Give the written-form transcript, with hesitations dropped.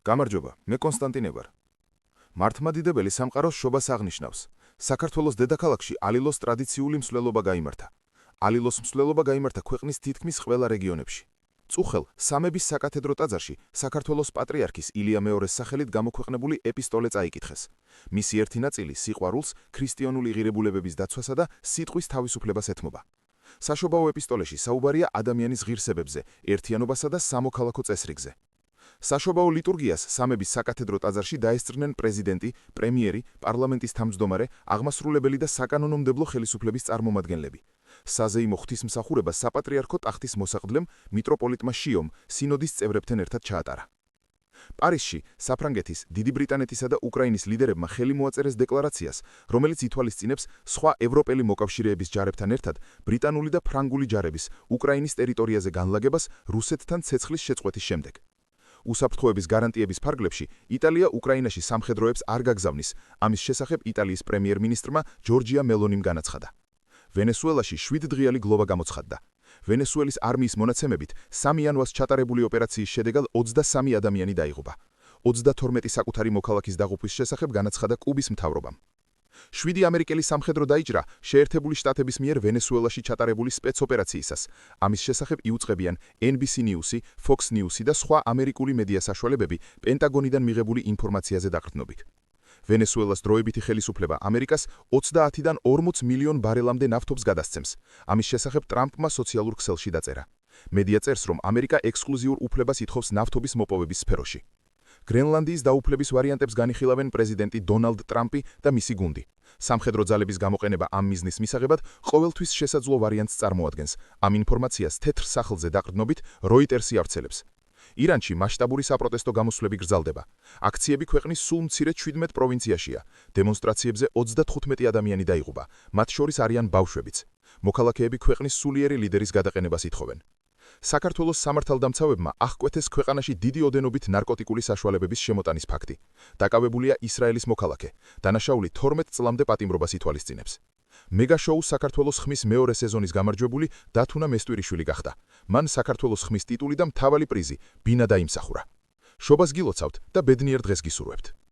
გამარჯობა, მე კონსტანტინე ვარ. მართლმადიდებელი სამყაროს შობას აღნიშნავს. საქართველოს დედაქალაქში ალილოს ტრადიციული მსვლელობა გაიმართა. ალილოს მსვლელობა გაიმართა ქვეყნის თითქმის ყველა რეგიონებში. წუხელ სამების საკათედრო ტაძარში საქართველოს პატრიარქის ილია მეორეს სახელით გამოქვეყნებული ეპისტოლე წაიკითხეს. მისი ერთი ნაწილი სიყვარულს, ქრისტიანული ღირებულებების დაცვასა და სიტყვის თავისუფლებას ეთმობა. საშობაო ეპისტოლეში საუბარია ადამიანის ღირსებებზე, ერთიანობასა და სამოქალაქო წესრიგზე. საშობაო ლიტურგიას სამების საკათედრო ტაძარში დაესწრნენ პრეზიდენტი, პრემიერი, პარლამენტის თავმჯდომარე, აღმასრულებელი და საკანონმდებლო ხელისუფლების წარმომადგენლები. საზეიმო ღვთისმსახურება საპატრიარქო ტახტის მოსაყდლემ, მიტროპოლიტმა შიომ, სინოდის წევრებთან ერთად ჩაატარა. პარიზში საფრანგეთის, დიდი ბრიტანეთისა და უკრაინის ლიდერებმა ხელი მოაწერეს დეკლარაციას, რომელიც ითვალისწინებს სხვა ევროპელი მოკავშირეების ჯარებთან ერთად ბრიტანული და ფრანგული ჯარების უკრაინის ტერიტორიაზე განლაგებას რუსეთთან ცეცხლის შეწყვეტის შემდეგ. უსაფრთხოების გარანტიების ფარგლებში იტალია უკრაინაში სამხედროებს არ გაგზავნის, ამის შესახებ იტალიის პრემიერ-მინისტრმა ჯორჯია მელონიმ განაცხადა. ვენესუელაში 7 დღიანი გლოვა გამოცხადდა. ვენესუელის არმიის მონაცემებით 3 იანვარს ჩატარებული ოპერაციის შედეგად 23 ადამიანი დაიღუპა. 32 საკუთარი მოქალაქის დაღუპვის შესახებ განაცხადა კუბის მთავრობამ. 7 ამერიკელი სამხედრო დაიჭრა შეერთებული შტატების მიერ ვენესუელაში ჩატარებული სპეცოპერაციისას. ამის შესახებ იუწყებიან NBC News-ი, Fox News-ი და სხვა ამერიკული მედია საშუალებები პენტაგონიდან მიღებული ინფორმაციაზე დაყრდნობით. ვენესუელას დროებითი ხელისუფლება ამერიკას 30-დან 40 მილიონ ბარელამდე ნავთობს გადასცემს. ამის შესახებ ტრამპმა სოციალურ ქსელში დაწერა. მედია წერს, რომ ამერიკა ექსკლუზიურ უფლებას ითხოვს ნავთობის მოპოვების სფეროში. გრენლანდიის დაუფლების ვარიანტებს განიხილავენ პრეზიდენტი დონალდ ტრამპი და მისი გუნდი. სამხედრო ძალების გამოყენება ამ მიზნის მისაღებად ყოველთვის შესაძლო ვარიანტს წარმოადგენს. ამ ინფორმაციას თეთრ სახლზე დაყრდნობით როიტერსი ავრცელებს. ირანში მასშტაბური საპროტესტო გამოსვლები გრძელდება. აქციები ქვეყნის სულ მცირე 17 პროვინციაშია. დემონსტრაციებზე 35 ადამიანი დაიღუპა, მათ შორის არიან ბავშვებიც. მოქალაქეები ქვეყნის სულიერი ლიდერის გადაყენებას ითხოვენ. საქართველოს სამართალდამცავებმა აღკვეთეს ქვეყანაში დიდი ოდენობით ნარკოტიკული საშუალებების შემოტანის ფაქტი. დაკავებულია ისრაელის მოქალაქე. დანაშაული 12 წლამდე პატიმრობას ითვალისწინებს. მეგაშოუ საქართველოს ხმის მეორე სეზონის გამარჯვებული დათუნა მესტვირიშვილი გახდა. მან საქართველოს ხმის ტიტული და მთავარი პრიზი ბინა დაიმსახურა. შობას გილოცავთ და ბედნიერ დღეს გისურვებთ.